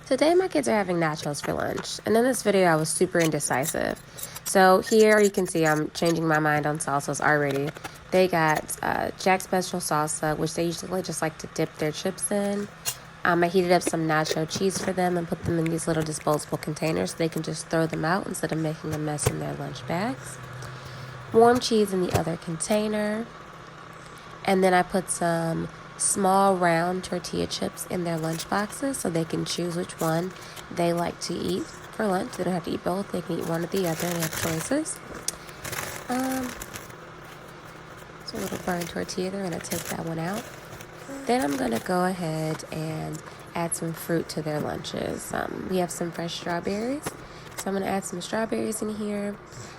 Today my kids are having nachos for lunch, and in this video I was super indecisive. So here you can see I'm changing my mind on salsas already. They got Jack Special salsa, which they usually just like to dip their chips in. I heated up some nacho cheese for them and put them in these little disposable containers so they can just throw them out instead of making a mess in their lunch bags. Warm cheese in the other container. And then I put some small round tortilla chips in their lunch boxes so they can choose which one they like to eat for lunch. They don't have to eat both. They can eat one or the other. They have choices. It's a little burnt tortilla. They're going to take that one out. Then I'm going to go ahead and add some fruit to their lunches. We have some fresh strawberries, so I'm going to add some strawberries in here.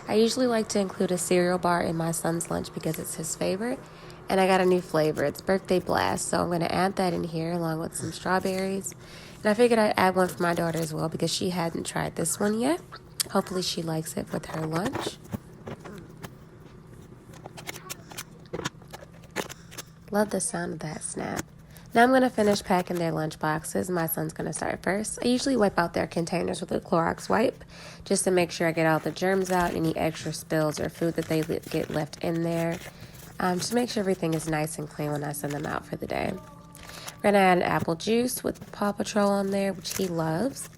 I usually like to include a cereal bar in my son's lunch because it's his favorite. And I got a new flavor. It's Birthday Blast, so I'm going to add that in here along with some strawberries. And I figured I'd add one for my daughter as well because she hadn't tried this one yet. Hopefully she likes it with her lunch. Love the sound of that snap. Now I'm going to finish packing their lunch boxes. My son's going to start first. I usually wipe out their containers with a Clorox wipe just to make sure I get all the germs out, any extra spills or food that they get left in there. Just make sure everything is nice and clean when I send them out for the day. We're going to add apple juice with Paw Patrol on there, which he loves.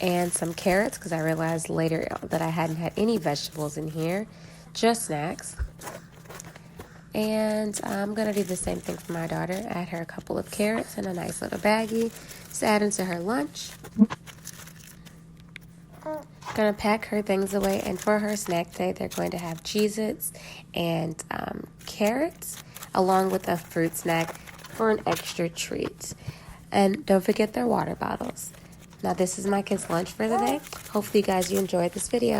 And some carrots, because I realized later that I hadn't had any vegetables in here, just snacks. And I'm going to do the same thing for my daughter. Add her a couple of carrots in a nice little baggie. Just add into her lunch. Going to pack her things away, and for her snack day they're going to have Cheez-Its and carrots along with a fruit snack for an extra treat. And don't forget their water bottles. Now this is my kids' lunch for the day. Hopefully you guys enjoyed this video.